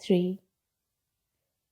3।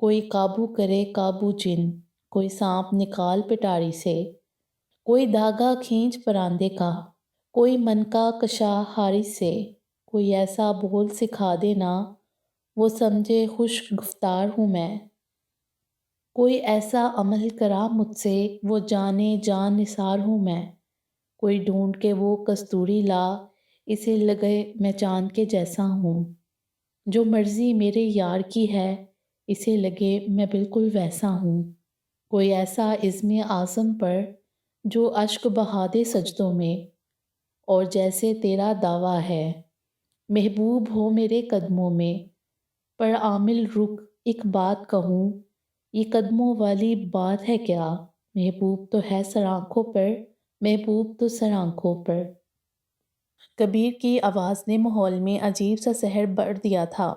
کوئی قابو کرے قابو جن، کوئی سانپ نکال پٹاری سے، کوئی دھاگا کھینچ پراندے کا، کوئی من کا کشا حارث سے، کوئی ایسا بول سکھا دے نا وہ سمجھے خوش گفتار ہوں میں، کوئی ایسا عمل کرا مجھ سے وہ جانے جان نثار ہوں میں، کوئی ڈھونڈ کے وہ کستوری لا اسے لگے میں چاند کے جیسا ہوں، جو مرضی میرے یار کی ہے اسے لگے میں بالکل ویسا ہوں، کوئی ایسا عزم اعظم پر جو اشک بہا دے سجدوں میں، اور جیسے تیرا دعویٰ ہے محبوب ہو میرے قدموں میں، پر عامل رک ایک بات کہوں، یہ قدموں والی بات ہے کیا، محبوب تو ہے سر آنکھوں پر، محبوب تو سر آنکھوں پر۔ کبیر کی آواز نے ماحول میں عجیب سا سحر بھر دیا تھا،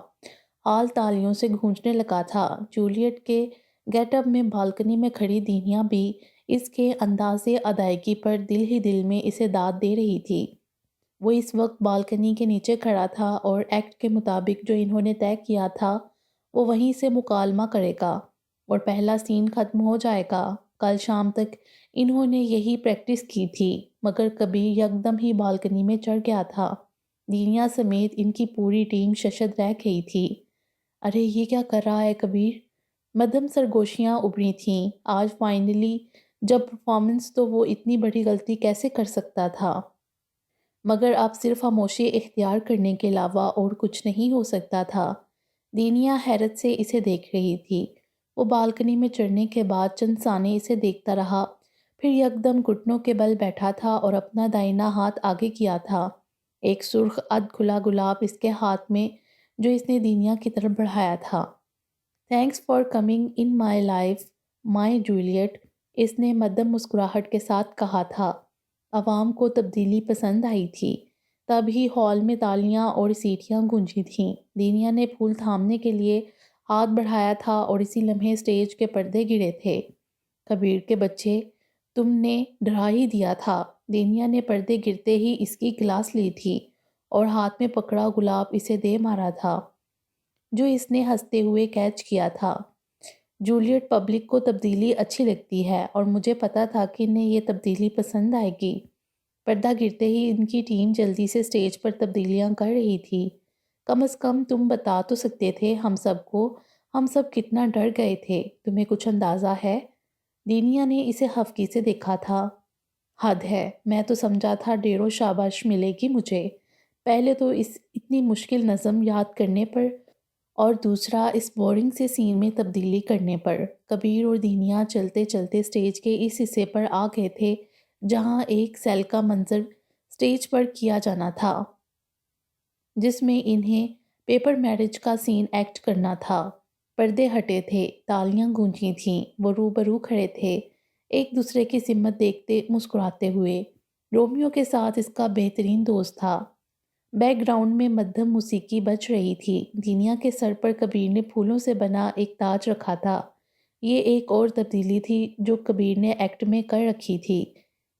ہال تالیوں سے گونجنے لگا تھا۔ جولیٹ کے گیٹ اپ میں بالکنی میں کھڑی دینیا بھی اس کے انداز ادائیگی پر دل ہی دل میں اسے داد دے رہی تھی۔ وہ اس وقت بالکنی کے نیچے کھڑا تھا اور ایکٹ کے مطابق جو انہوں نے طے کیا تھا وہ وہیں سے مکالمہ کرے گا اور پہلا سین ختم ہو جائے گا۔ کل شام تک انہوں نے یہی پریکٹس کی تھی، مگر کبیر یکدم ہی بالکنی میں چڑھ گیا تھا۔ دینیا سمیت ان کی پوری ٹیم ششد رہ گئی تھی۔ ارے یہ کیا کر رہا ہے کبیر؟ مدھم سرگوشیاں ابھری تھیں۔ آج فائنلی جب پرفارمنس تو وہ اتنی بڑی غلطی کیسے کر سکتا تھا؟ مگر اب صرف خاموشی اختیار کرنے کے علاوہ اور کچھ نہیں ہو سکتا تھا۔ دینیا حیرت سے اسے دیکھ رہی تھی۔ وہ بالکنی میں چڑھنے کے بعد چند ثانیے اسے دیکھتا رہا، پھر یکدم گھٹنوں کے بل بیٹھا تھا اور اپنا دائیں ہاتھ آگے کیا تھا۔ ایک سرخ ادھ کھلا گلاب اس کے ہاتھ میں جو اس نے دینیا کی طرف بڑھایا تھا۔ Thanks for coming in my life my Juliet, اس نے مدھم مسکراہٹ کے ساتھ کہا تھا۔ عوام کو تبدیلی پسند آئی تھی۔ تب ہی ہال میں تالیاں اور سیٹیاں گونجی تھیں۔ دینیا نے پھول تھامنے کے لیے ہاتھ بڑھایا تھا اور اسی لمحے سٹیج کے پردے گرے تھے۔ کبیر کے بچے، تم نے ڈرا ہی دیا تھا۔ دینیا نے پردے گرتے ہی اس کی کلاس لی تھی اور ہاتھ میں پکڑا گلاب اسے دے مارا تھا جو اس نے ہنستے ہوئے کیچ کیا تھا۔ جولیٹ، پبلک کو تبدیلی اچھی لگتی ہے اور مجھے پتا تھا کہ انہیں یہ تبدیلی پسند آئے گی۔ پردہ گرتے ہی ان کی ٹیم جلدی سے سٹیج پر تبدیلیاں کر رہی تھی۔ کم از کم تم بتا تو سکتے تھے ہم سب کو، ہم سب کتنا ڈر گئے تھے، تمہیں کچھ اندازہ ہے؟ دینیا نے اسے خفگی سے دیکھا تھا۔ حد ہے، میں تو سمجھا تھا ڈھیروں شاباش ملے گی مجھے، پہلے تو اس اتنی مشکل نظم یاد کرنے پر اور دوسرا اس بورنگ سے سین میں تبدیلی کرنے پر۔ کبیر اور دینیا چلتے چلتے سٹیج کے اس حصے پر آ گئے تھے جہاں ایک سیل کا منظر سٹیج پر کیا جانا تھا جس میں انہیں پیپر میرج کا سین ایکٹ کرنا تھا۔ پردے ہٹے تھے، تالیاں گونجی تھیں، وہ روبرو کھڑے تھے ایک دوسرے کی سمت دیکھتے مسکراتے ہوئے۔ رومیو کے ساتھ اس کا بہترین دوست تھا۔ بیک گراؤنڈ میں مدھم موسیقی بج رہی تھی۔ دینیا کے سر پر کبیر نے پھولوں سے بنا ایک تاج رکھا تھا۔ یہ ایک اور تبدیلی تھی جو کبیر نے ایکٹ میں کر رکھی تھی۔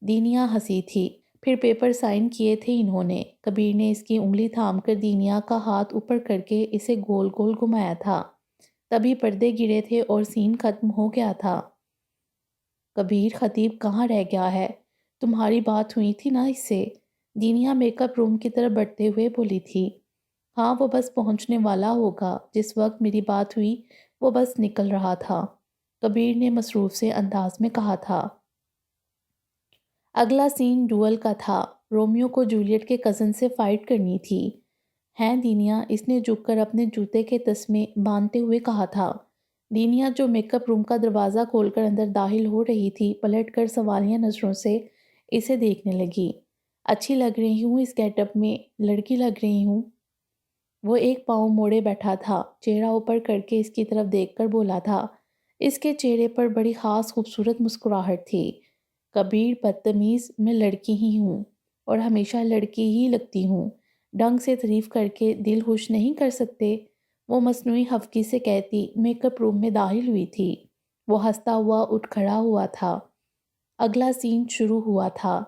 دینیا ہنسی تھی۔ پھر پیپر سائن کیے تھے انہوں نے۔ کبیر نے اس کی انگلی تھام کر دینیا کا ہاتھ اوپر کر کے اسے گول گول گھمایا تھا۔ تبھی پردے گرے تھے اور سین ختم ہو گیا تھا۔ کبیر، خطیب کہاں رہ گیا ہے؟ تمہاری بات ہوئی تھی نا اس سے؟ دینیا میک اپ روم کی طرف بڑھتے ہوئے بولی تھی۔ ہاں، وہ بس پہنچنے والا ہوگا، جس وقت میری بات ہوئی وہ بس نکل رہا تھا، کبیر نے مصروف سے انداز میں کہا تھا۔ اگلا سین ڈوئل کا تھا۔ رومیو کو جولیٹ کے کزن سے فائٹ کرنی تھی۔ ہیں دینیا، اس نے جھک کر اپنے جوتے کے تسمے باندھتے ہوئے کہا تھا۔ دینیا، جو میک اپ روم کا دروازہ کھول کر اندر داخل ہو رہی تھی، پلٹ کر سوالیہ نظروں سے اسے دیکھنے لگی۔ اچھی لگ رہی ہوں اس گیٹ اپ میں، لڑکی لگ رہی ہوں۔ وہ ایک پاؤں موڑے بیٹھا تھا، چہرہ اوپر کر کے اس کی طرف دیکھ کر بولا تھا۔ اس کے چہرے پر بڑی خاص خوبصورت مسکراہٹ تھی۔ کبیر، بدتمیز، میں لڑکی ہی ہوں اور ہمیشہ لڑکی ہی لگتی ہوں، ڈنگ سے تعریف کر کے دل خوش نہیں کر سکتے، وہ مصنوعی خفگی سے کہتی میک اپ روم میں داخل ہوئی تھی۔ وہ ہنستا ہوا اٹھ کھڑا ہوا تھا۔ اگلا سین شروع ہوا تھا۔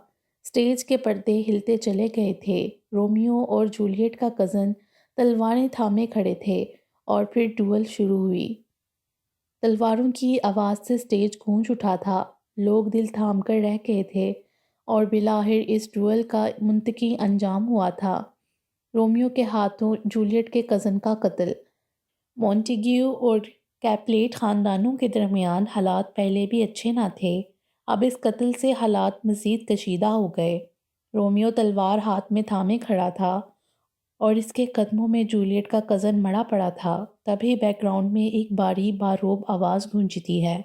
سٹیج کے پردے ہلتے چلے گئے تھے۔ رومیو اور جولیٹ کا کزن تلواریں تھامے کھڑے تھے اور پھر ڈوئل شروع ہوئی۔ تلواروں کی آواز سے اسٹیج گونج اٹھا تھا، لوگ دل تھام کر رہ گئے تھے اور بالآخر اس ڈوئل کا منطقی انجام ہوا تھا۔ رومیو کے ہاتھوں جولیٹ کے کزن کا قتل۔ مونٹیگیو اور کیپلیٹ خاندانوں کے درمیان حالات پہلے بھی اچھے نہ تھے، اب اس قتل سے حالات مزید کشیدہ ہو گئے۔ رومیو تلوار ہاتھ میں تھامے کھڑا تھا اور اس کے قدموں میں جولیٹ کا کزن مڑا پڑا تھا۔ تبھی بیک گراؤنڈ میں ایک باری باروب آواز گونجتی ہے،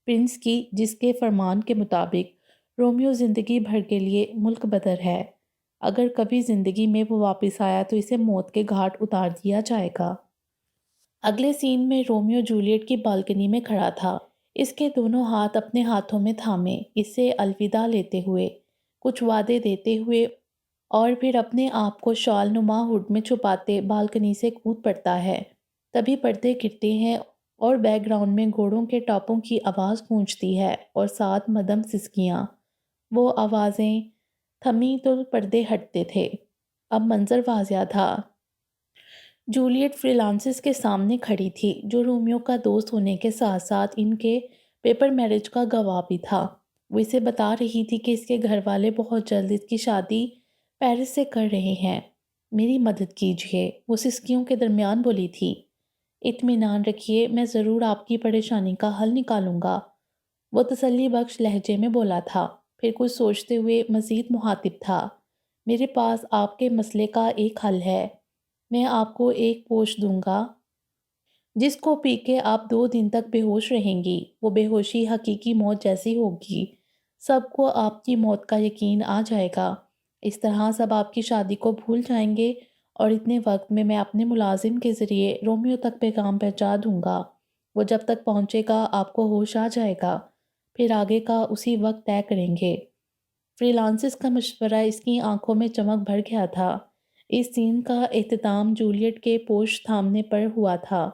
پرنس کی، جس کے فرمان کے مطابق رومیو زندگی بھر کے لیے ملک بدر ہے۔ اگر کبھی زندگی میں وہ واپس آیا تو اسے موت کے گھاٹ اتار دیا جائے گا۔ اگلے سین میں رومیو جولیٹ کی بالکنی میں کھڑا تھا، اس کے دونوں ہاتھ اپنے ہاتھوں میں تھامے، اسے الوداع لیتے ہوئے، کچھ وعدے دیتے ہوئے، اور پھر اپنے آپ کو شال نما ہڈ میں چھپاتے بالکنی سے کود پڑتا ہے۔ تبھی پردے گرتے ہیں اور بیک گراؤنڈ میں گھوڑوں کے ٹاپوں کی آواز گونجتی ہے اور ساتھ مدھم سسکیاں۔ وہ آوازیں تھمیں تو پردے ہٹتے تھے۔ اب منظر واضح تھا۔ جولیٹ فریلانسس کے سامنے کھڑی تھی، جو رومیو کا دوست ہونے کے ساتھ ساتھ ان کے پیپر میرج کا گواہ بھی تھا۔ وہ اسے بتا رہی تھی کہ اس کے گھر والے بہت جلد اس کی شادی پیرس سے کر رہے ہیں۔ میری مدد کیجیے، وہ سسکیوں کے درمیان بولی تھی۔ اطمینان رکھیے، میں ضرور آپ کی پریشانی کا حل نکالوں گا، وہ تسلی بخش لہجے میں بولا تھا۔ پھر کچھ سوچتے ہوئے مزید مخاطب تھا، میرے پاس آپ کے مسئلے کا ایک حل ہے۔ میں آپ کو ایک پوش دوں گا جس کو پی کے آپ 2 دن تک بے ہوش رہیں گی۔ وہ بے ہوشی حقیقی موت جیسی ہوگی، سب کو آپ کی موت کا یقین آ جائے گا۔ اس طرح سب آپ کی شادی کو بھول جائیں گے اور اتنے وقت میں اپنے ملازم کے ذریعے رومیو تک پیغام پہنچا دوں گا۔ وہ جب تک پہنچے گا آپ کو ہوش آ جائے گا، پھر آگے کا اسی وقت طے کریں گے۔ فری لانسس کا مشورہ اس کی آنکھوں میں چمک بھر گیا تھا۔ اس سین کا اختتام جولیٹ کے پوش تھامنے پر ہوا تھا۔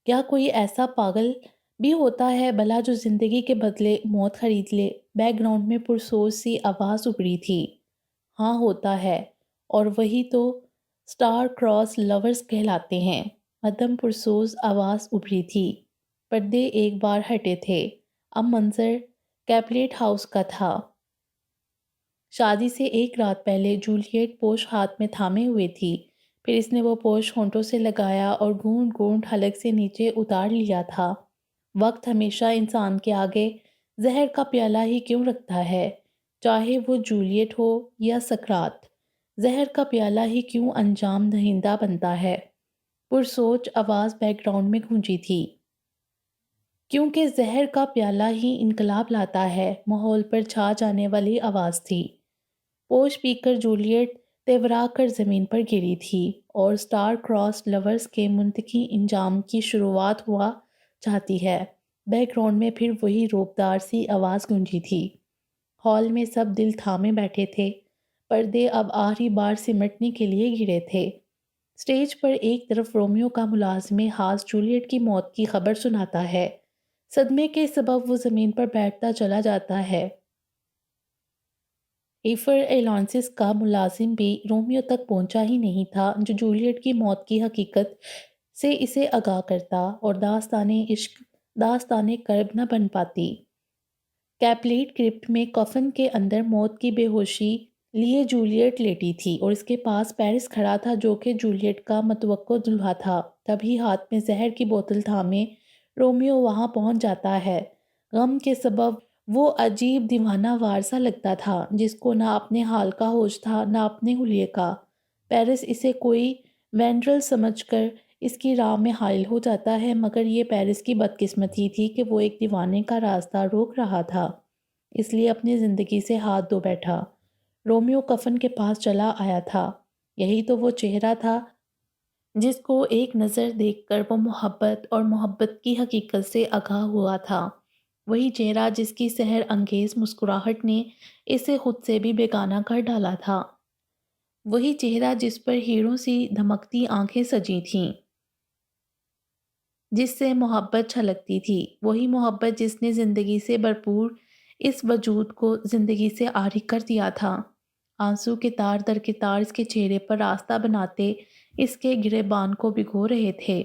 کیا کوئی ایسا پاگل بھی ہوتا ہے بھلا جو زندگی کے بدلے موت خرید لے؟ بیک گراؤنڈ میں پرسوز سی آواز ابھری تھی۔ ہاں ہوتا ہے، اور وہی تو سٹار کراس لورز کہلاتے ہیں، مدھم پرسوز آواز ابھری تھی۔ پردے ایک بار ہٹے تھے، اب منظر کیپلیٹ ہاؤس کا تھا۔ شادی سے ایک رات پہلے جولیٹ پوش ہاتھ میں تھامے ہوئے تھی، پھر اس نے وہ پوش ہونٹوں سے لگایا اور گھونٹ گھونٹ حلق سے نیچے اتار لیا تھا۔ وقت ہمیشہ انسان کے آگے زہر کا پیالہ ہی کیوں رکھتا ہے، چاہے وہ جولیٹ ہو یا سکرات، زہر کا پیالہ ہی کیوں انجام دہندہ بنتا ہے؟ پرسوچ آواز بیک گراؤنڈ میں گونجی تھی۔ کیونکہ زہر کا پیالہ ہی انقلاب لاتا ہے، ماحول پر چھا جانے والی آواز تھی۔ پوش پی کر جولیٹ تیورا کر زمین پر گری تھی اور سٹار کراس لورز کے منطقی انجام کی شروعات ہوا چاہتی ہے۔ بیک گراؤنڈ میں پھر وہی روبدار سی آواز گونجی تھی۔ ہال میں سب دل تھامے بیٹھے تھے، پردے اب آخری بار سمٹنے کے لیے گرے تھے۔ سٹیج پر ایک طرف رومیو کا ملازم خاص جولیٹ کی موت کی خبر سناتا ہے، صدمے کے سبب وہ زمین پر بیٹھتا چلا جاتا ہے۔ ایفر ایلانسس کا ملازم بھی رومیو تک پہنچا ہی نہیں تھا، جو جولیٹ کی موت کی حقیقت سے اسے آگاہ کرتا، اور داستان عشق داستان کرب نہ بن پاتی۔ کیپلیٹ کرپٹ میں کفن کے اندر موت کی بے ہوشی لیے جولیٹ لیٹی تھی اور اس کے پاس پیرس کھڑا تھا، جو کہ جولیٹ کا متوقع دولہا تھا۔ تبھی ہاتھ میں زہر کی بوتل تھامے رومیو وہاں پہنچ جاتا ہے۔ غم کے سبب وہ عجیب دیوانہ وار سا لگتا تھا، جس کو نہ اپنے حال کا ہوش تھا نہ اپنے حلیے کا۔ پیرس اسے کوئی وینڈرل سمجھ کر اس کی راہ میں حائل ہو جاتا ہے، مگر یہ پیرس کی بدقسمتی تھی کہ وہ ایک دیوانے کا راستہ روک رہا تھا، اس لیے اپنی زندگی سے ہاتھ دھو بیٹھا۔ رومیو کفن کے پاس چلا آیا تھا، یہی تو وہ چہرہ تھا جس کو ایک نظر دیکھ کر وہ محبت اور محبت کی حقیقت سے آگاہ ہوا تھا، وہی چہرہ جس کی سحر انگیز مسکراہٹ نے اسے خود سے بھی بیگانہ کر ڈالا تھا، وہی چہرہ جس پر ہیروں سی دھمکتی آنکھیں سجی تھیں، جس سے محبت چھلکتی تھی، وہی محبت جس نے زندگی سے بھرپور اس وجود کو زندگی سے عاری کر دیا تھا۔ آنسو کے تار در کے تار اس کے چہرے پر راستہ بناتے اس کے گریباں کو بھگو رہے تھے۔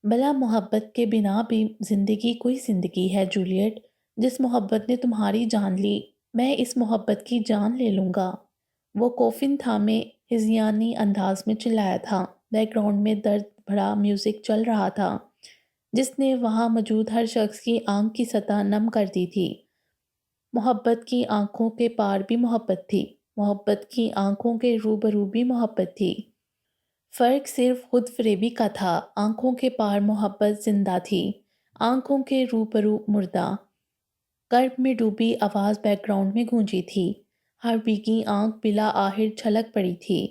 بلا محبت کے بنا بھی زندگی کوئی زندگی ہے جولیٹ، جس محبت نے تمہاری جان لی، میں اس محبت کی جان لے لوں گا۔ وہ کوفن تھامے ہزیانی انداز میں چلایا تھا۔ بیک گراؤنڈ میں درد بھرا میوزک چل رہا تھا جس نے وہاں موجود ہر شخص کی آنکھ کی سطح نم کر دی تھی۔ محبت کی آنکھوں کے پار بھی محبت تھی، محبت کی آنکھوں کے روبرو بھی محبت تھی۔ فرق صرف خود فریبی کا تھا۔ آنکھوں کے پار محبت زندہ تھی، آنکھوں کے روبرو مردہ۔ کرب میں ڈوبی آواز بیک گراؤنڈ میں گونجی تھی، ہر بھیگی آنکھ بلا آخر چھلک پڑی تھی۔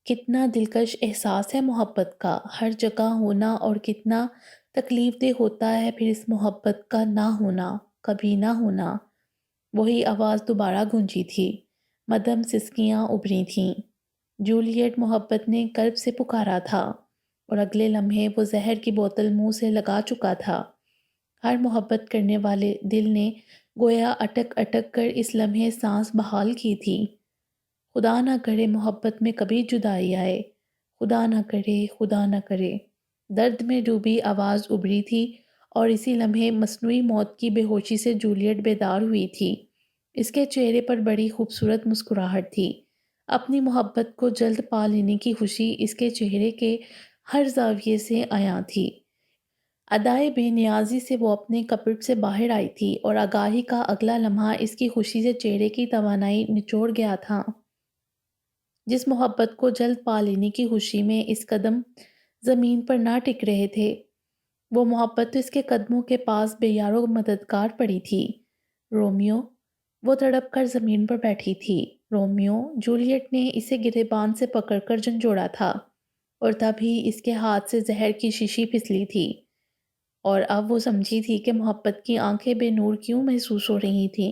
کتنا دلکش احساس ہے محبت کا، ہر جگہ ہونا، اور کتنا تکلیف دہ ہوتا ہے پھر اس محبت کا نہ ہونا، کبھی نہ ہونا۔ وہی آواز دوبارہ گونجی تھی، مدھم سسکیاں ابھری تھیں۔ جولیٹ محبت نے کرب سے پکارا تھا، اور اگلے لمحے وہ زہر کی بوتل منہ سے لگا چکا تھا۔ ہر محبت کرنے والے دل نے گویا اٹک اٹک کر اس لمحے سانس بحال کی تھی۔ خدا نہ کرے محبت میں کبھی جدائی آئے، خدا نہ کرے، خدا نہ کرے۔ درد میں ڈوبی آواز ابھری تھی، اور اسی لمحے مصنوعی موت کی بے ہوشی سے جولیٹ بیدار ہوئی تھی۔ اس کے چہرے پر بڑی خوبصورت مسکراہٹ تھی، اپنی محبت کو جلد پا لینے کی خوشی اس کے چہرے کے ہر زاویے سے عیاں تھی۔ ادائے بے نیازی سے وہ اپنے کپٹ سے باہر آئی تھی، اور آگاہی کا اگلا لمحہ اس کی خوشی سے چہرے کی توانائی نچوڑ گیا تھا۔ جس محبت کو جلد پا لینے کی خوشی میں اس قدم زمین پر نہ ٹک رہے تھے، وہ محبت تو اس کے قدموں کے پاس بے یار و مددگار پڑی تھی۔ رومیو، وہ تڑپ کر زمین پر بیٹھی تھی۔ رومیو، جولیٹ نے اسے گریبان سے پکڑ کر جھنجھوڑا تھا، اور تب ہی اس کے ہاتھ سے زہر کی شیشی پھسلی تھی، اور اب وہ سمجھی تھی کہ محبت کی آنکھیں بے نور کیوں محسوس ہو رہی تھیں،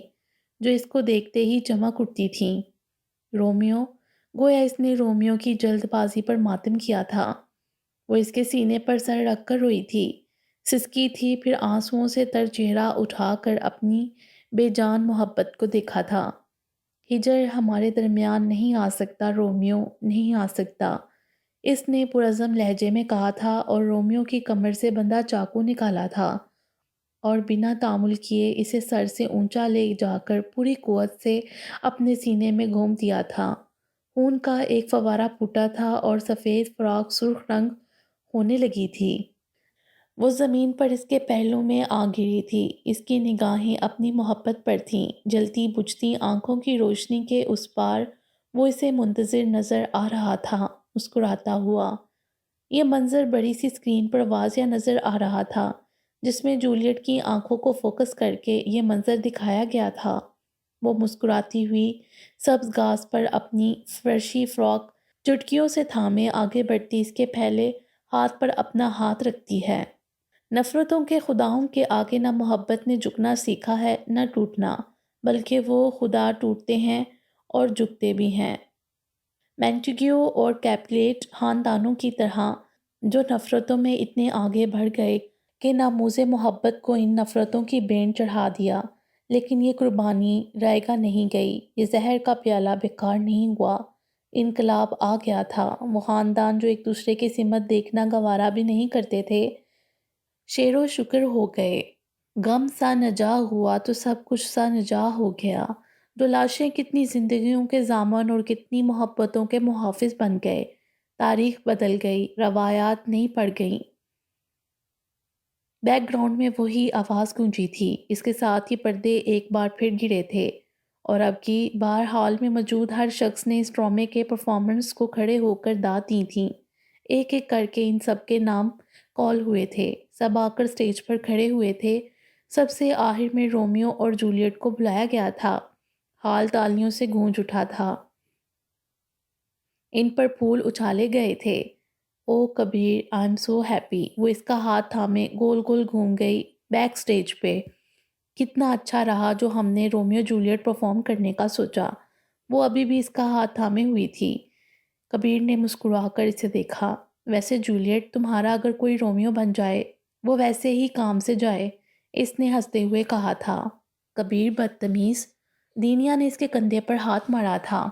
جو اس کو دیکھتے ہی چمک اٹھتی تھیں۔ رومیو، گویا اس نے رومیو کی جلد بازی پر ماتم کیا تھا۔ وہ اس کے سینے پر سر رکھ کر روئی تھی، سسکی تھی، پھر آنسوؤں سے تر چہرہ اٹھا کر اپنی بے جان محبت کو دیکھا تھا۔ ہجر ہمارے درمیان نہیں آ سکتا رومیو، نہیں آ سکتا، اس نے پرعزم لہجے میں کہا تھا، اور رومیو کی کمر سے بندھا چاقو نکالا تھا، اور بنا تعامل کیے اسے سر سے اونچا لے جا کر پوری قوت سے اپنے سینے میں گھوم دیا تھا۔ خون کا ایک فوارہ پھوٹا تھا، اور سفید فراق سرخ رنگ ہونے لگی تھی۔ وہ زمین پر اس کے پہلو میں آ گری تھی، اس کی نگاہیں اپنی محبت پر تھیں، جلتی بجھتی آنکھوں کی روشنی کے اس پار وہ اسے منتظر نظر آ رہا تھا، مسکراتا ہوا۔ یہ منظر بڑی سی اسکرین پر واضح نظر آ رہا تھا، جس میں جولیٹ کی آنکھوں کو فوکس کر کے یہ منظر دکھایا گیا تھا۔ وہ مسکراتی ہوئی سبز گھاس پر اپنی فرشی فراک چٹکیوں سے تھامے آگے بڑھتی اس کے پھیلے ہاتھ پر اپنا ہاتھ رکھتی ہے۔ نفرتوں کے خداؤں کے آگے نہ محبت نے جھکنا سیکھا ہے نہ ٹوٹنا، بلکہ وہ خدا ٹوٹتے ہیں اور جھکتے بھی ہیں۔ مینٹیگیو اور کیپولیٹ خاندانوں کی طرح، جو نفرتوں میں اتنے آگے بڑھ گئے کہ ناموز محبت کو ان نفرتوں کی بین چڑھا دیا، لیکن یہ قربانی رائگاں نہیں گئی، یہ زہر کا پیالہ بیکار نہیں ہوا۔ انقلاب آ گیا تھا۔ وہ خاندان جو ایک دوسرے کی سمت دیکھنا گوارا بھی نہیں کرتے تھے، شیر و شکر ہو گئے۔ غم سا نجا ہوا تو سب کچھ سا نجا ہو گیا۔ دو لاشیں کتنی زندگیوں کے ضامن اور کتنی محبتوں کے محافظ بن گئے۔ تاریخ بدل گئی، روایات نہیں پڑ گئیں۔ بیک گراؤنڈ میں وہی آواز گونجی تھی، اس کے ساتھ ہی پردے ایک بار پھر گرے تھے، اور اب کی بار ہال میں موجود ہر شخص نے اس ڈرامے کے پرفارمنس کو کھڑے ہو کر داد دی تھی۔ ایک ایک کر کے ان سب کے نام کال ہوئے تھے، سب آ کر سٹیج پر کھڑے ہوئے تھے۔ سب سے آخر میں رومیو اور جولیٹ کو بلایا گیا تھا۔ ہال تالیوں سے گونج اٹھا تھا، ان پر پھول اچھالے گئے تھے۔ او کبیر، آئی ایم سو ہیپی۔ وہ اس کا ہاتھ تھامے گول گول گھوم گئی بیک سٹیج پہ۔ کتنا اچھا رہا جو ہم نے رومیو جولیٹ پرفارم کرنے کا سوچا۔ وہ ابھی بھی اس کا ہاتھ تھامے ہوئی تھی۔ کبیر نے مسکرا کر اسے دیکھا۔ ویسے جولیٹ، تمہارا اگر کوئی رومیو بن جائے، وہ ویسے ہی کام سے جائے، اس نے ہنستے ہوئے کہا تھا۔ کبیر بدتمیز، دینیا نے اس کے کندھے پر ہاتھ مارا تھا۔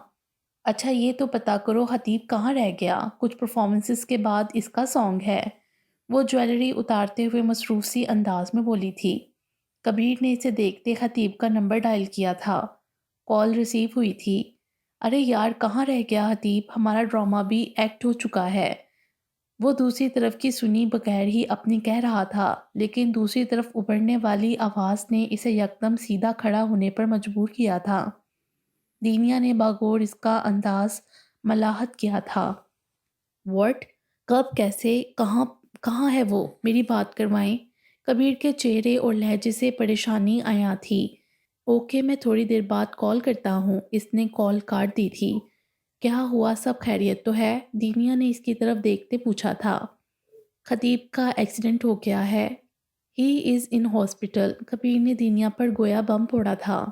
اچھا یہ تو پتا کرو خطیب کہاں رہ گیا؟ کچھ پرفارمنسز کے بعد اس کا سانگ ہے۔ وہ جویلری اتارتے ہوئے مصروف سی انداز میں بولی تھی۔ کبیر نے اسے دیکھتے خطیب کا نمبر ڈائل کیا تھا۔ کال ریسیو ہوئی تھی۔ ارے یار کہاں رہ گیا حتیب، ہمارا ڈرامہ بھی ایکٹ ہو چکا ہے۔ وہ دوسری طرف کی سنی بغیر ہی اپنی کہہ رہا تھا، لیکن دوسری طرف ابھرنے والی آواز نے اسے یکدم سیدھا کھڑا ہونے پر مجبور کیا تھا۔ دینیا نے باغور اس کا انداز ملاحت کیا تھا۔ واٹ؟ کب؟ کیسے؟ کہاں ہے وہ؟ میری بات کروائیں۔ کبیر کے چہرے اور لہجے سے پریشانی آیا تھی۔ اوکے میں تھوڑی دیر بعد کال کرتا ہوں۔ اس نے کال کاٹ دی تھی۔ کیا ہوا، سب خیریت تو ہے؟ دینیا نے اس کی طرف دیکھتے پوچھا تھا۔ خطیب کا ایکسیڈنٹ ہو گیا ہے۔ ہی از ان ہاسپٹل۔ کبیر نے دینیا پر گویا بم پھوڑا تھا۔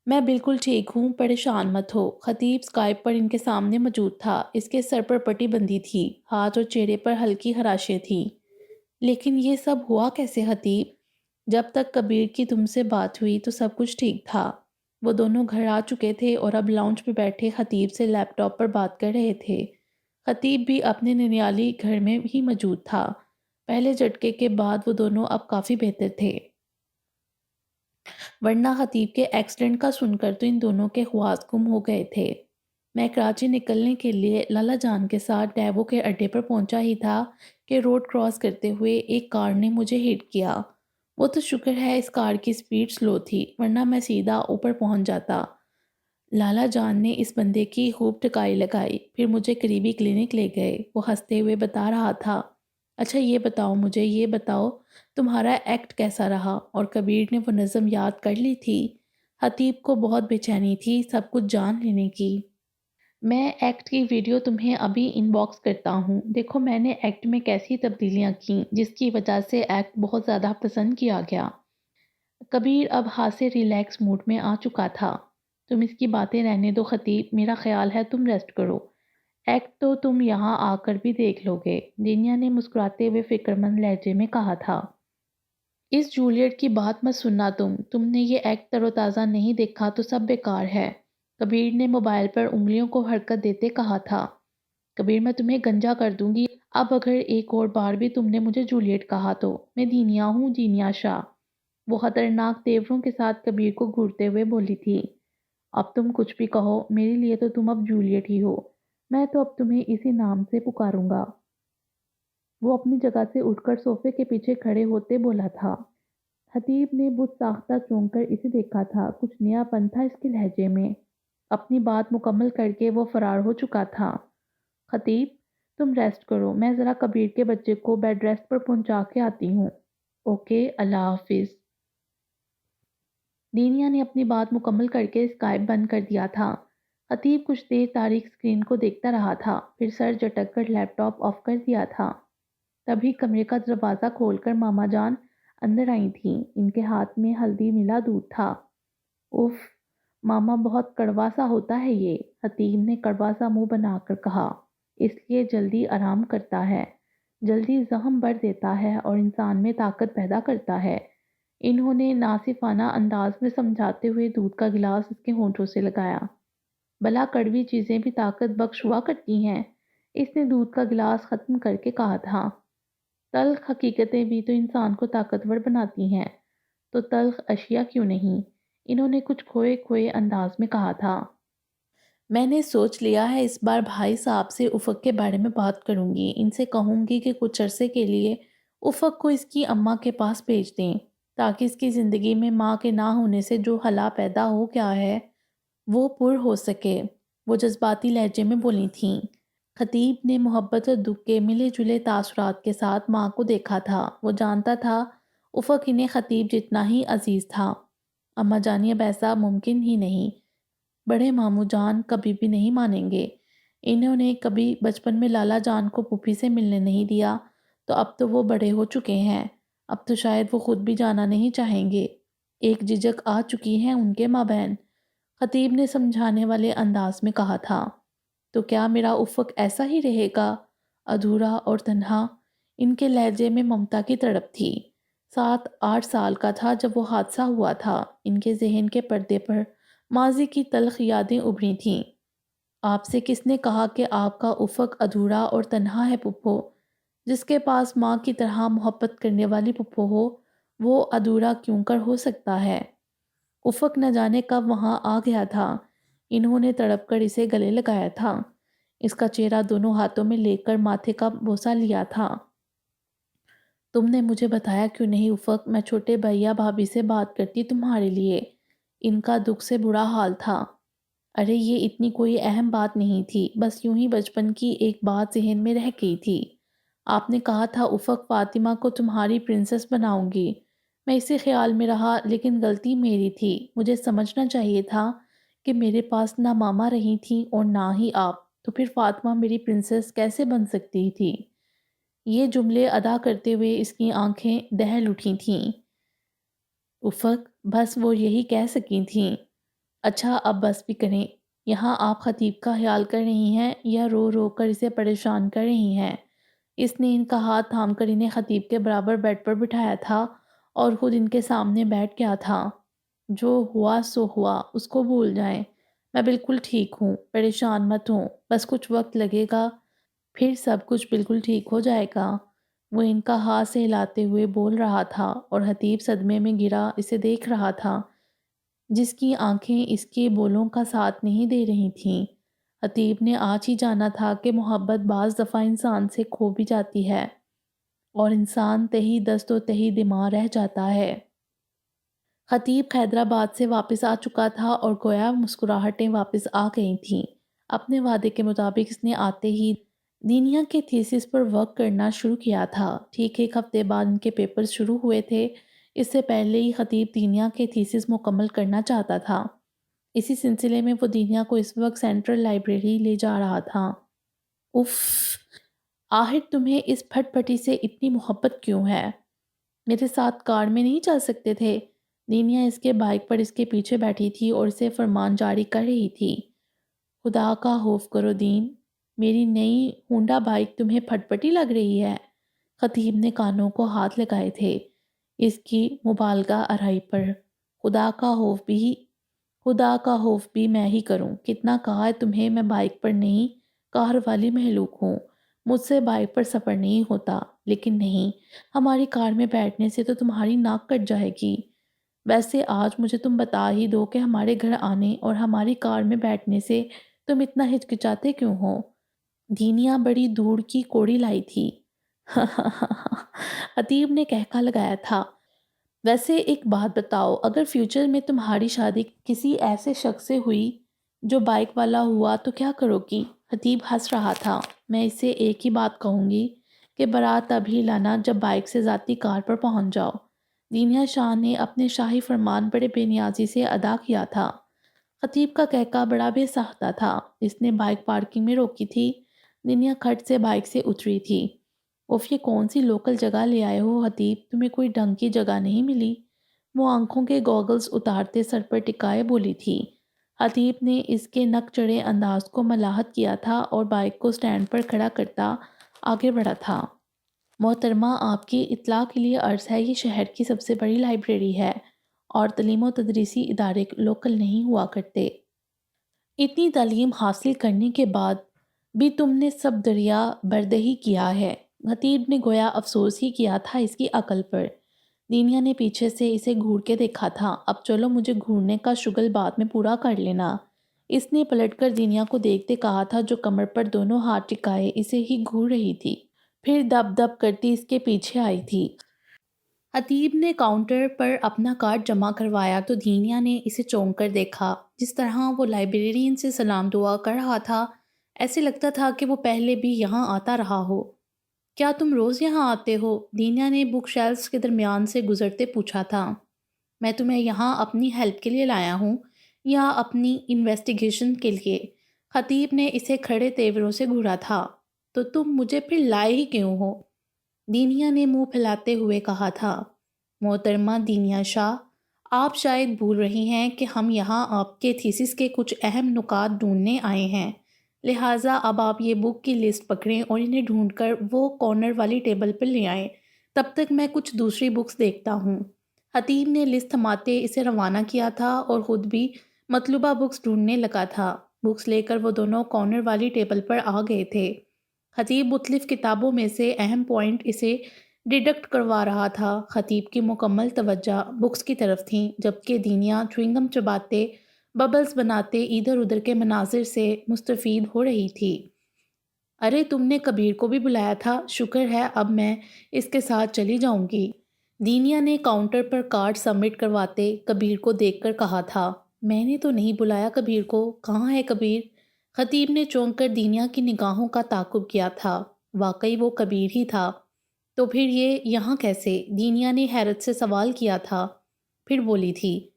میں بالکل ٹھیک ہوں، پریشان مت ہو۔ خطیب اسکائپ پر ان کے سامنے موجود تھا۔ اس کے سر پر پٹی بندھی تھی، ہاتھ اور چہرے پر ہلکی خراشیں تھیں۔ لیکن یہ سب ہوا کیسے حتیب؟ جب تک کبیر کی تم سے بات ہوئی تو سب کچھ ٹھیک تھا۔ وہ دونوں گھر آ چکے تھے اور اب لاؤنج پہ بیٹھے خطیب سے لیپ ٹاپ پر بات کر رہے تھے۔ خطیب بھی اپنے ننیالی گھر میں ہی موجود تھا۔ پہلے جھٹکے کے بعد وہ دونوں اب کافی بہتر تھے، ورنہ خطیب کے ایکسیڈنٹ کا سن کر تو ان دونوں کے خواص گم ہو گئے تھے۔ میں کراچی نکلنے کے لیے لالا جان کے ساتھ ڈیوو کے اڈے پر پہنچا ہی تھا کہ روڈ کراس کرتے ہوئے ایک کار نے مجھے ہٹ کیا۔ وہ تو شکر ہے اس کار کی سپیڈ سلو تھی، ورنہ میں سیدھا اوپر پہنچ جاتا۔ لالا جان نے اس بندے کی خوب ٹکائی لگائی، پھر مجھے قریبی کلینک لے گئے۔ وہ ہنستے ہوئے بتا رہا تھا، اچھا یہ بتاؤ مجھے، یہ بتاؤ تمہارا ایکٹ کیسا رہا؟ اور کبیر نے وہ نظم یاد کر لی تھی۔ حتیب کو بہت بے چینی تھی سب کچھ جان لینے کی۔ میں ایکٹ کی ویڈیو تمہیں ابھی ان باکس کرتا ہوں۔ دیکھو میں نے ایکٹ میں کیسی تبدیلیاں کیں جس کی وجہ سے ایکٹ بہت زیادہ پسند کیا گیا۔ کبیر اب ہاتھ سے ریلیکس موڈ میں آ چکا تھا۔ تم اس کی باتیں رہنے دو خطیب، میرا خیال ہے تم ریسٹ کرو۔ ایکٹ تو تم یہاں آ کر بھی دیکھ لو گے، دینیا نے مسکراتے ہوئے فکر مند لہجے میں کہا تھا۔ اس جولیٹ کی بات مت سننا تم نے یہ ایکٹ تر و تازہ نہیں دیکھا تو سب بیکار ہے۔ کبیر نے موبائل پر انگلیوں کو حرکت دیتے کہا تھا۔ کبیر میں تمہیں گنجا کر دوں گی اب اگر ایک اور بار بھی تم نے مجھے جولیٹ کہا تو۔ میں دینیا ہوں، دینیا شاہ۔ وہ خطرناک تیوروں کے ساتھ کبیر کو گھورتے ہوئے بولی تھی۔ اب تم کچھ بھی کہو، میرے لیے تو تم اب جولیٹ ہی ہو۔ میں تو اب تمہیں اسی نام سے پکاروں گا۔ وہ اپنی جگہ سے اٹھ کر صوفے کے پیچھے کھڑے ہوتے بولا تھا۔ خطیب نے بت ساختہ چونک کر اسے دیکھا تھا، کچھ نیا پن تھا اس کے لہجے میں۔ اپنی بات مکمل کر کے وہ فرار ہو چکا تھا۔ خطیب تم ریسٹ کرو، میں ذرا کبیر کے بچے کو بیڈ ریسٹ پر پہنچا کے آتی ہوں۔ اوکے، اللہ حافظ۔ دینیا نے اپنی بات مکمل کر کے اسکائپ بند کر دیا تھا۔ خطیب کچھ دیر تاریک اسکرین کو دیکھتا رہا تھا، پھر سر جھٹک کر لیپ ٹاپ آف کر دیا تھا۔ تبھی کمرے کا دروازہ کھول کر ماما جان اندر آئی تھیں۔ ان کے ہاتھ میں ہلدی ملا دودھ تھا۔ اف ماما، بہت کڑوا سا ہوتا ہے یہ، حتیم نے کڑوا سا منہ بنا کر کہا۔ اس لیے جلدی آرام کرتا ہے، جلدی زخم بھر دیتا ہے اور انسان میں طاقت پیدا کرتا ہے۔ انہوں نے ناصفانہ انداز میں سمجھاتے ہوئے دودھ کا گلاس اس کے ہونٹوں سے لگایا۔ بھلا کڑوی چیزیں بھی طاقت بخش ہوا کرتی ہیں؟ اس نے دودھ کا گلاس ختم کر کے کہا تھا۔ تلخ حقیقتیں بھی تو انسان کو طاقتور بناتی ہیں، تو تلخ اشیاء کیوں نہیں؟ انہوں نے کچھ کھوئے کھوئے انداز میں کہا تھا۔ میں نے سوچ لیا ہے اس بار بھائی صاحب سے افق کے بارے میں بات کروں گی، ان سے کہوں گی کہ کچھ عرصے کے لیے افق کو اس کی اماں کے پاس بھیج دیں، تاکہ اس کی زندگی میں ماں کے نہ ہونے سے جو خلا پیدا ہو گیا ہے وہ پر ہو سکے۔ وہ جذباتی لہجے میں بولی تھیں۔ خطیب نے محبت اور دکھ کے ملے جلے تاثرات کے ساتھ ماں کو دیکھا تھا۔ وہ جانتا تھا افق انہیں خطیب جتنا ہی عزیز تھا۔ اماں جانی اب ایسا ممکن ہی نہیں، بڑے ماموں جان کبھی بھی نہیں مانیں گے۔ انہوں نے کبھی بچپن میں لالا جان کو پھوپھی سے ملنے نہیں دیا، تو اب تو وہ بڑے ہو چکے ہیں، اب تو شاید وہ خود بھی جانا نہیں چاہیں گے۔ ایک جھجک آ چکی ہے ان کے مابین، خطیب نے سمجھانے والے انداز میں کہا تھا۔ تو کیا میرا افق ایسا ہی رہے گا، ادھورا اور تنہا؟ ان کے لہجے میں ممتا کی تڑپ تھی۔ 7-8 سال کا تھا جب وہ حادثہ ہوا تھا۔ ان کے ذہن کے پردے پر ماضی کی تلخ یادیں ابھری تھیں۔ آپ سے کس نے کہا کہ آپ کا افق ادھورا اور تنہا ہے پھپھو؟ جس کے پاس ماں کی طرح محبت کرنے والی پھپھو ہو وہ ادھورا کیوں کر ہو سکتا ہے؟ افق نہ جانے کب وہاں آ گیا تھا۔ انہوں نے تڑپ کر اسے گلے لگایا تھا، اس کا چہرہ دونوں ہاتھوں میں لے کر ماتھے کا بوسہ لیا تھا۔ تم نے مجھے بتایا کیوں نہیں افق؟ میں چھوٹے بھیا بھابھی سے بات کرتی تمہارے لیے، ان کا دکھ سے برا حال تھا۔ ارے یہ اتنی کوئی اہم بات نہیں تھی، بس یوں ہی بچپن کی ایک بات ذہن میں رہ گئی تھی۔ آپ نے کہا تھا افق فاطمہ کو تمہاری پرنسس بناؤں گی، میں اسی خیال میں رہا، لیکن غلطی میری تھی۔ مجھے سمجھنا چاہیے تھا کہ میرے پاس نہ ماما رہی تھیں اور نہ ہی آپ، تو پھر فاطمہ میری پرنسس کیسے بن سکتی تھی؟ یہ جملے ادا کرتے ہوئے اس کی آنکھیں دہل اٹھی تھیں۔ افق بس وہ یہی کہہ سکی تھیں۔ اچھا اب بس بھی کریں، یہاں آپ خطیب کا خیال کر رہی ہیں یا رو رو کر اسے پریشان کر رہی ہیں؟ اس نے ان کا ہاتھ تھام کر انہیں خطیب کے برابر بیڈ پر بٹھایا تھا اور خود ان کے سامنے بیٹھ گیا تھا۔ جو ہوا سو ہوا، اس کو بھول جائیں، میں بالکل ٹھیک ہوں، پریشان مت ہوں، بس کچھ وقت لگے گا، پھر سب کچھ بالکل ٹھیک ہو جائے گا۔ وہ ان کا ہاتھ سے ہلاتے ہوئے بول رہا تھا اور خطیب صدمے میں گرا اسے دیکھ رہا تھا، جس کی آنکھیں اس کے بولوں کا ساتھ نہیں دے رہی تھیں۔ خطیب نے آج ہی جانا تھا کہ محبت بعض دفعہ انسان سے کھو بھی جاتی ہے اور انسان تہی دست و تہی دماغ رہ جاتا ہے۔ خطیب حیدرآباد سے واپس آ چکا تھا اور گویا مسکراہٹیں واپس آ گئی تھیں۔ اپنے وعدے کے مطابق اس نے آتے ہی دینیا کے تھیسس پر ورک کرنا شروع کیا تھا۔ ٹھیک ایک ہفتے بعد ان کے پیپرز شروع ہوئے تھے۔ اس سے پہلے ہی خطیب دینیا کے تھیسس مکمل کرنا چاہتا تھا۔ اسی سلسلے میں وہ دینیا کو اس وقت سینٹرل لائبریری لے جا رہا تھا۔ اف، آخر تمہیں اس پھٹ پٹی سے اتنی محبت کیوں ہے؟ میرے ساتھ کار میں نہیں چل سکتے تھے؟ دینیا اس کے بائک پر اس کے پیچھے بیٹھی تھی اور اسے فرمان جاری کر رہی تھی۔ خدا کا خوف کرو دین، میری نئی ہونڈا بائک تمہیں پھٹ پٹی لگ رہی ہے؟ خطیب نے کانوں کو ہاتھ لگائے تھے اس کی مبالغہ آرائی پر۔ خدا کا خوف بھی میں ہی کروں، کتنا کہا ہے تمہیں میں بائک پر نہیں کار والی مخلوق ہوں، مجھ سے بائک پر سفر نہیں ہوتا۔ لیکن نہیں، ہماری کار میں بیٹھنے سے تو تمہاری ناک کٹ جائے گی۔ ویسے آج مجھے تم بتا ہی دو کہ ہمارے گھر آنے اور ہماری کار میں بیٹھنے سے تم اتنا ہچکچاتے کیوں ہو؟ دینیا بڑی دھوڑ کی کوڑی لائی تھی۔ خطیب نے کہکا لگایا تھا۔ ویسے ایک بات بتاؤ، اگر فیوچر میں تمہاری شادی کسی ایسے شخص سے ہوئی جو بائک والا ہوا تو کیا کرو گی؟ خطیب ہنس رہا تھا۔ میں اسے ایک ہی بات کہوں گی کہ بارات تب ہی لانا جب بائک سے ذاتی کار پر پہنچ جاؤ۔ دینیا شاہ نے اپنے شاہی فرمان بڑے بے نیازی سے ادا کیا تھا۔ خطیب کا کہکا بڑا بے ساختہ تھا۔ اس نے بائک پارکنگ میں روکی تھی۔ دنیا کھٹ سے بائک سے اتری تھی۔ اف، یہ کون سی لوکل جگہ لے آئے ہو خطیب؟ تمہیں کوئی ڈھنگ کی جگہ نہیں ملی؟ وہ آنکھوں کے گوگلز اتارتے سر پر ٹکائے بولی تھی۔ خطیب نے اس کے نک چڑھے انداز کو ملاحت کیا تھا اور بائک کو سٹینڈ پر کھڑا کرتا آگے بڑھا تھا۔ محترمہ، آپ کی اطلاع کے لیے عرض ہے، یہ شہر کی سب سے بڑی لائبریری ہے اور تعلیم و تدریسی ادارے لوکل نہیں ہوا کرتے۔ اتنی تعلیم حاصل کرنے کے بعد بھی تم نے سب دریا بردہی کیا ہے۔ خطیب نے گویا افسوس ہی کیا تھا اس کی عقل پر۔ دینیا نے پیچھے سے اسے گھور کے دیکھا تھا۔ اب چلو، مجھے گھورنے کا شغل بعد میں پورا کر لینا۔ اس نے پلٹ کر دینیا کو دیکھتے کہا تھا، جو کمر پر دونوں ہاتھ ٹکائے اسے ہی گھور رہی تھی، پھر دب دب کرتی اس کے پیچھے آئی تھی۔ خطیب نے کاؤنٹر پر اپنا کارڈ جمع کروایا تو دینیا نے اسے چونک کر دیکھا۔ جس طرح وہ لائبریرین سے سلام دعا کر رہا تھا، ایسے لگتا تھا کہ وہ پہلے بھی یہاں آتا رہا ہو۔ کیا تم روز یہاں آتے ہو؟ دینیا نے بک شیلفز کے درمیان سے گزرتے پوچھا تھا۔ میں تمہیں یہاں اپنی ہیلپ کے لیے لایا ہوں یا اپنی انویسٹیگیشن کے لیے؟ خطیب نے اسے کھڑے تیوروں سے گھورا تھا۔ تو تم مجھے پھر لائے ہی کیوں ہو؟ دینیا نے منہ پھیلاتے ہوئے کہا تھا۔ محترمہ دینیا شاہ، آپ شاید بھول رہی ہیں کہ ہم یہاں آپ کے تھیسس کے کچھ اہم نکات ڈھونڈنے آئے ہیں، لہٰذا اب آپ یہ بک کی لسٹ پکڑیں اور انہیں ڈھونڈ کر وہ کارنر والی ٹیبل پر لے آئیں۔ تب تک میں کچھ دوسری بکس دیکھتا ہوں۔ خطیب نے لسٹ تھماتے اسے روانہ کیا تھا اور خود بھی مطلوبہ بکس ڈھونڈنے لگا تھا۔ بکس لے کر وہ دونوں کارنر والی ٹیبل پر آ گئے تھے۔ خطیب مختلف کتابوں میں سے اہم پوائنٹ اسے ڈیڈکٹ کروا رہا تھا۔ خطیب کی مکمل توجہ بکس کی طرف تھیں، جبکہ دینیا چوئنگم چباتے، ببلز بناتے ادھر ادھر کے مناظر سے مستفید ہو رہی تھی۔ ارے تم نے کبیر کو بھی بلایا تھا، شکر ہے اب میں اس کے ساتھ چلی جاؤں گی۔ دینیا نے کاؤنٹر پر کارڈ سبمٹ کرواتے کبیر کو دیکھ کر کہا تھا۔ میں نے تو نہیں بلایا کبیر کو، کہاں ہے کبیر؟ خطیب نے چونک کر دینیا کی نگاہوں کا تعاقب کیا تھا۔ واقعی وہ کبیر ہی تھا۔ تو پھر یہ یہاں کیسے؟ دینیا نے حیرت سے سوال کیا تھا، پھر بولی تھی۔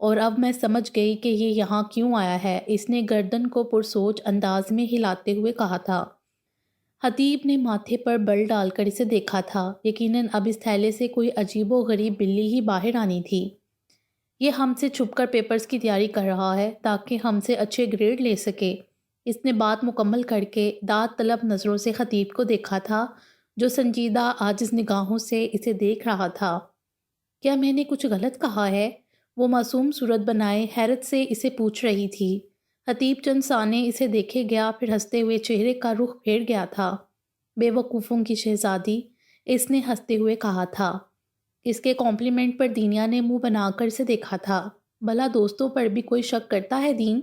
اور اب میں سمجھ گئی کہ یہ یہاں کیوں آیا ہے، اس نے گردن کو پرسوچ انداز میں ہلاتے ہوئے کہا تھا۔ خطیب نے ماتھے پر بل ڈال کر اسے دیکھا تھا۔ یقیناً اب اس تھیلے سے کوئی عجیب و غریب بلی ہی باہر آنی تھی۔ یہ ہم سے چھپ کر پیپرز کی تیاری کر رہا ہے تاکہ ہم سے اچھے گریڈ لے سکے۔ اس نے بات مکمل کر کے داد طلب نظروں سے خطیب کو دیکھا تھا، جو سنجیدہ عاجز نگاہوں سے اسے دیکھ رہا تھا۔ کیا میں نے کچھ غلط کہا ہے؟ وہ معصوم صورت بنائے حیرت سے اسے پوچھ رہی تھی۔ خطیب چند ثانے اسے دیکھے گیا، پھر ہنستے ہوئے چہرے کا رخ پھیر گیا تھا۔ بے وقوفوں کی شہزادی، اس نے ہنستے ہوئے کہا تھا۔ اس کے کمپلیمنٹ پر دینیا نے منہ بنا کر اسے دیکھا تھا۔ بھلا دوستوں پر بھی کوئی شک کرتا ہے دین؟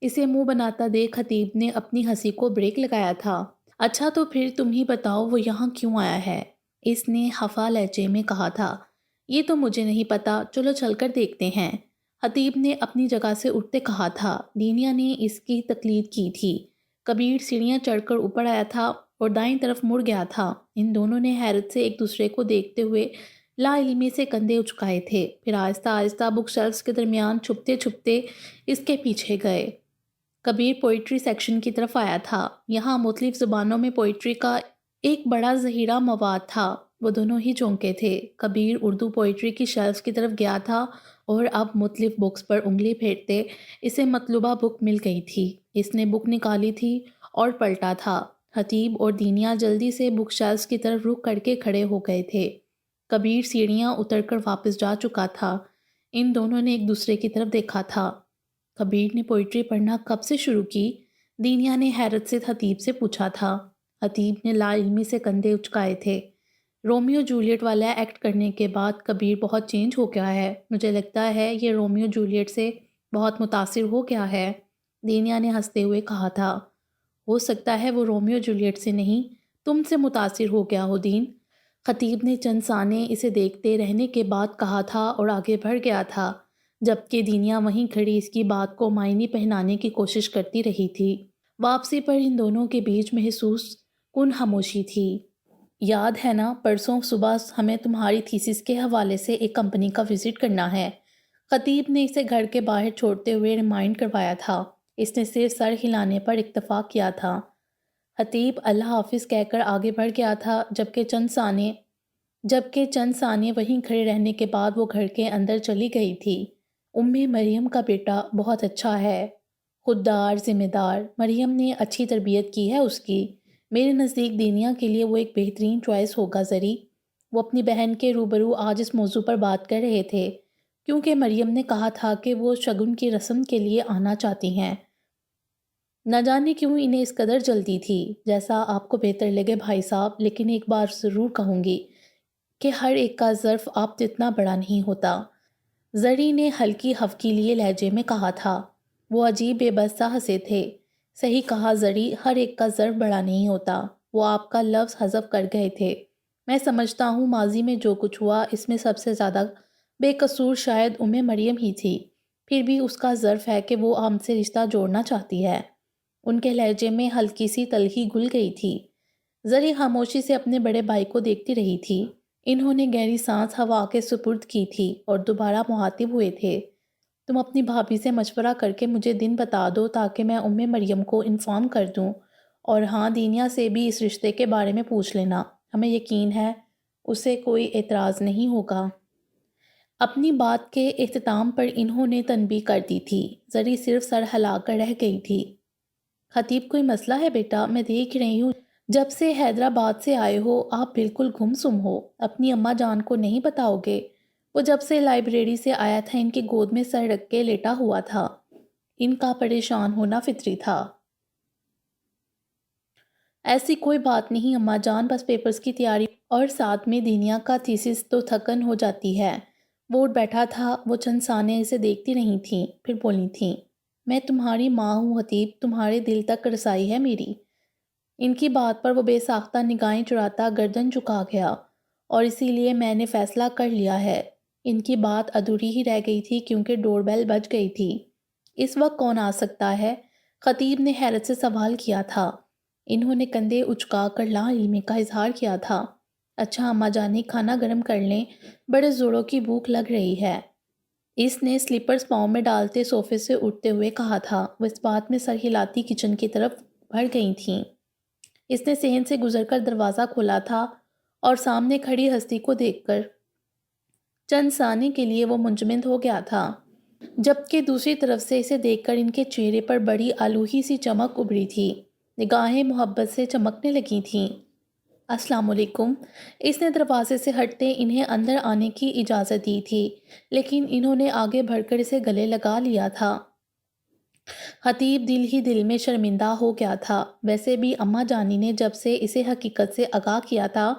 اسے منہ بناتا دیکھ خطیب نے اپنی ہنسی کو بریک لگایا تھا۔ اچھا تو پھر تم ہی بتاؤ وہ یہاں کیوں آیا ہے؟ اس نے خفا لہجے میں کہا تھا۔ یہ تو مجھے نہیں پتا، چلو چل کر دیکھتے ہیں، خطیب نے اپنی جگہ سے اٹھتے کہا تھا۔ دینیا نے اس کی تقلید کی تھی۔ کبیر سیڑھیاں چڑھ کر اوپر آیا تھا اور دائیں طرف مڑ گیا تھا۔ ان دونوں نے حیرت سے ایک دوسرے کو دیکھتے ہوئے لا علمی سے کندھے اچکائے تھے، پھر آہستہ آہستہ بک شیلفز کے درمیان چھپتے چھپتے اس کے پیچھے گئے۔ کبیر پوئٹری سیکشن کی طرف آیا تھا۔ یہاں مختلف زبانوں میں پوئٹری کا ایک بڑا ذخیرہ مواد تھا۔ وہ دونوں ہی چونکے تھے۔ کبیر اردو پوئٹری کی شیلفز کی طرف گیا تھا اور اب مختلف بکس پر انگلی پھیرتے اسے مطلوبہ بک مل گئی تھی۔ اس نے بک نکالی تھی اور پلٹا تھا۔ خطیب اور دینیا جلدی سے بک شیلفز کی طرف رخ کر کے کھڑے ہو گئے تھے۔ کبیر سیڑھیاں اتر کر واپس جا چکا تھا۔ ان دونوں نے ایک دوسرے کی طرف دیکھا تھا۔ کبیر نے پوئٹری پڑھنا کب سے شروع کی؟ دینیا نے حیرت سے خطیب سے پوچھا تھا۔ خطیب نے لا علمی سے کندھے اچکائے تھے۔ رومیو جولیٹ والا ایکٹ کرنے کے بعد کبیر بہت چینج ہو گیا ہے، مجھے لگتا ہے یہ رومیو جولیٹ سے بہت متاثر ہو گیا ہے، دینیا نے ہنستے ہوئے کہا تھا۔ ہو سکتا ہے وہ رومیو جولیٹ سے نہیں، تم سے متاثر ہو گیا ہو دین، خطیب نے چند ثانے اسے دیکھتے رہنے کے بعد کہا تھا اور آگے بڑھ گیا تھا، جبکہ دینیا وہیں کھڑی اس کی بات کو معنی پہنانے کی کوشش کرتی رہی تھی۔ واپسی پر ان دونوں کے بیچ محسوس کن خاموشی تھی۔ یاد ہے نا پرسوں صبح ہمیں تمہاری تھیسس کے حوالے سے ایک کمپنی کا وزٹ کرنا ہے، خطیب نے اسے گھر کے باہر چھوڑتے ہوئے ریمائنڈ کروایا تھا۔ اس نے صرف سر ہلانے پر اکتفا کیا تھا۔ خطیب اللہ حافظ کہہ کر آگے بڑھ گیا تھا، جبکہ چند ثانیے وہیں کھڑے رہنے کے بعد وہ گھر کے اندر چلی گئی تھی۔ مریم کا بیٹا بہت اچھا ہے، خوددار، ذمہ دار، مریم نے اچھی تربیت کی ہے اس کی۔ میرے نزدیک دینیا کے لیے وہ ایک بہترین چوائس ہوگا زری۔ وہ اپنی بہن کے روبرو آج اس موضوع پر بات کر رہے تھے، کیونکہ مریم نے کہا تھا کہ وہ شگن کی رسم کے لیے آنا چاہتی ہیں۔ نہ جانے کیوں انہیں اس قدر جلدی تھی۔ جیسا آپ کو بہتر لگے بھائی صاحب، لیکن ایک بار ضرور کہوں گی کہ ہر ایک کا ظرف آپ جتنا بڑا نہیں ہوتا، زری نے ہلکی ہفکی لیے لہجے میں کہا تھا۔ وہ عجیب بے بس سا ہنسے تھے۔ صحیح کہا زری، ہر ایک کا ظرف بڑا نہیں ہوتا۔ وہ آپ کا لفظ حذف کر گئے تھے۔ میں سمجھتا ہوں ماضی میں جو کچھ ہوا اس میں سب سے زیادہ بے قصور شاید مریم ہی تھی، پھر بھی اس کا ظرف ہے کہ وہ ہم سے رشتہ جوڑنا چاہتی ہے۔ ان کے لہجے میں ہلکی سی تلخی گھل گئی تھی۔ زری خاموشی سے اپنے بڑے بھائی کو دیکھتی رہی تھی۔ انہوں نے گہری سانس ہوا کے سپرد کی تھی اور دوبارہ مخاطب ہوئے تھے۔ تم اپنی بھابھی سے مشورہ کر کے مجھے دن بتا دو تاکہ میں مریم کو انفارم کر دوں، اور ہاں دینیا سے بھی اس رشتے کے بارے میں پوچھ لینا، ہمیں یقین ہے اسے کوئی اعتراض نہیں ہوگا۔ اپنی بات کے اختتام پر انہوں نے تنبیہ کر دی تھی۔ زری صرف سر ہلا کر رہ گئی تھی۔ خطیب کوئی مسئلہ ہے بیٹا؟ میں دیکھ رہی ہوں جب سے حیدرآباد سے آئے ہو آپ بالکل گم سم ہو، اپنی اماں جان کو نہیں بتاؤ گے؟ وہ جب سے لائبریری سے آیا تھا ان کی گود میں سر رکھ کے لیٹا ہوا تھا۔ ان کا پریشان ہونا فطری تھا۔ ایسی کوئی بات نہیں اماں جان، بس پیپرز کی تیاری اور ساتھ میں دینیا کا تھیسس تو تھکن ہو جاتی ہے۔ وہ اٹھ بیٹھا تھا، وہ چند ثانیے اسے دیکھتی رہی تھیں، پھر بولی تھیں، میں تمہاری ماں ہوں حتیب، تمہارے دل تک رسائی ہے میری۔ ان کی بات پر وہ بے ساختہ نگاہیں چراتا گردن جھکا گیا، اور اسی لیے میں نے فیصلہ کر لیا ہے۔ ان کی بات ادھوری ہی رہ گئی تھی کیونکہ ڈور بیل بج گئی تھی۔ اس وقت کون آ سکتا ہے؟ خطیب نے حیرت سے سوال کیا تھا۔ انہوں نے کندھے اچکا کر لا علمی کا اظہار کیا تھا۔ اچھا اماں جانی، کھانا گرم کر لیں، بڑے زوروں کی بھوک لگ رہی ہے۔ اس نے سلیپرز پاؤں میں ڈالتے صوفے سے اٹھتے ہوئے کہا تھا۔ وہ اس بات میں سر ہلاتی کچن کی طرف بڑھ گئی تھیں۔ اس نے صحن سے گزر کر دروازہ کھولا تھا اور سامنے کھڑی ہستی کو دیکھ کر چند ثانیے کے لیے وہ منجمد ہو گیا تھا، جبکہ دوسری طرف سے اسے دیکھ کر ان کے چہرے پر بڑی آلوہی سی چمک ابھری تھی، نگاہیں محبت سے چمکنے لگی تھیں۔ السلام علیکم۔ اس نے دروازے سے ہٹتے انہیں اندر آنے کی اجازت دی تھی، لیکن انہوں نے آگے بڑھ کر اسے گلے لگا لیا تھا۔ خطیب دل ہی دل میں شرمندہ ہو گیا تھا۔ ویسے بھی اماں جانی نے جب سے اسے حقیقت سے آگاہ کیا تھا،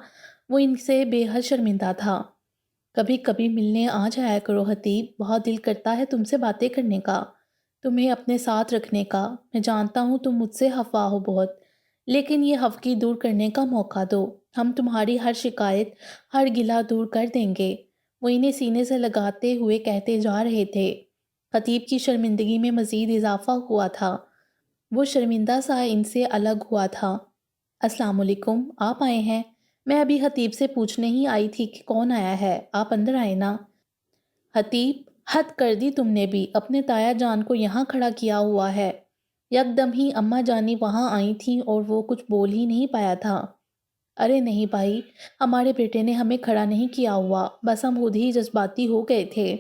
وہ ان سے بے حد شرمندہ تھا۔ کبھی کبھی ملنے آ جایا کرو حتیب، بہت دل کرتا ہے تم سے باتیں کرنے کا، تمہیں اپنے ساتھ رکھنے کا۔ میں جانتا ہوں تم مجھ سے خفا ہو بہت، لیکن یہ خفگی دور کرنے کا موقع دو، ہم تمہاری ہر شکایت، ہر گلہ دور کر دیں گے۔ وہ انہیں سینے سے لگاتے ہوئے کہتے جا رہے تھے۔ خطیب کی شرمندگی میں مزید اضافہ ہوا تھا۔ وہ شرمندہ سا ان سے الگ ہوا تھا۔ السلام علیکم، آپ آئے ہیں؟ میں ابھی خطیب سے پوچھنے ہی آئی تھی کہ کون آیا ہے، آپ اندر آئے نا۔ خطیب، حد کر دی تم نے بھی، اپنے تایا جان کو یہاں کھڑا کیا ہوا ہے۔ یکدم ہی اماں جانی وہاں آئی تھیں اور وہ کچھ بول ہی نہیں پایا تھا۔ ارے نہیں بھائی، ہمارے بیٹے نے ہمیں کھڑا نہیں کیا ہوا، بس ہم خود ہی جذباتی ہو گئے تھے۔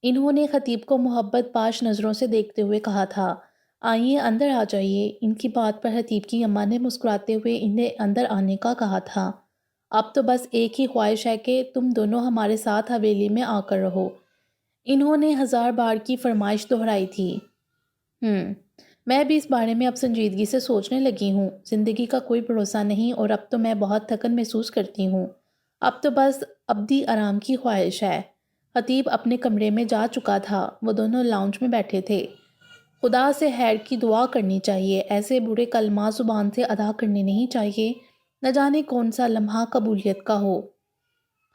انہوں نے خطیب کو محبت پاش نظروں سے دیکھتے ہوئے کہا تھا، آئیے اندر آ جائیے۔ ان کی بات پر خطیب کی اماں نے مسکراتے ہوئے انہیں اندر آنے کا کہا تھا۔ اب تو بس ایک ہی خواہش ہے کہ تم دونوں ہمارے ساتھ حویلی میں آ کر رہو۔ انہوں نے 1000 بار کی فرمائش دہرائی تھی۔ میں بھی اس بارے میں اب سنجیدگی سے سوچنے لگی ہوں۔ زندگی کا کوئی بھروسہ نہیں اور اب تو میں بہت تھکن محسوس کرتی ہوں۔ اب تو بس ابدی آرام کی خواہش ہے۔ خطیب اپنے کمرے میں جا چکا تھا، وہ دونوں لاؤنج میں بیٹھے تھے۔ خدا سے خیر کی دعا کرنی چاہیے، ایسے برے کلمات زبان سے ادا کرنے نہیں چاہیے، نہ جانے کون سا لمحہ قبولیت کا ہو۔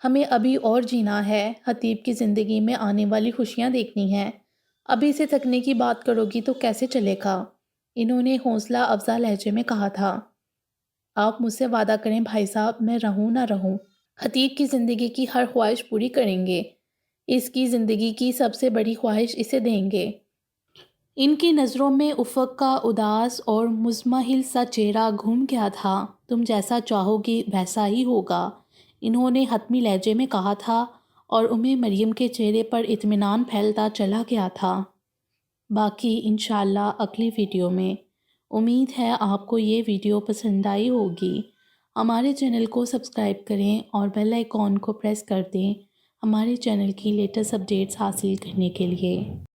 ہمیں ابھی اور جینا ہے، خطیب کی زندگی میں آنے والی خوشیاں دیکھنی ہیں۔ ابھی سے تھکنے کی بات کرو گی تو کیسے چلے گا؟ انہوں نے حوصلہ افزا لہجے میں کہا تھا۔ آپ مجھ سے وعدہ کریں بھائی صاحب، میں رہوں نہ رہوں، خطیب کی زندگی کی ہر خواہش پوری کریں گے، اس کی زندگی کی سب سے بڑی خواہش اسے دیں گے۔ ان کی نظروں میں افق کا اداس اور مزمحل سا چہرہ گھوم گیا تھا۔ تم جیسا چاہو گی ویسا ہی ہوگا، انہوں نے حتمی لہجے میں کہا تھا، اور مریم کے چہرے پر اطمینان پھیلتا چلا گیا تھا۔ باقی انشاءاللہ اگلی ویڈیو میں۔ امید ہے آپ کو یہ ویڈیو پسند آئی ہوگی۔ ہمارے چینل کو سبسکرائب کریں اور بیل آئیکن کو پریس کر دیں ہمارے چینل کی لیٹسٹ اپڈیٹس حاصل کرنے کے لیے۔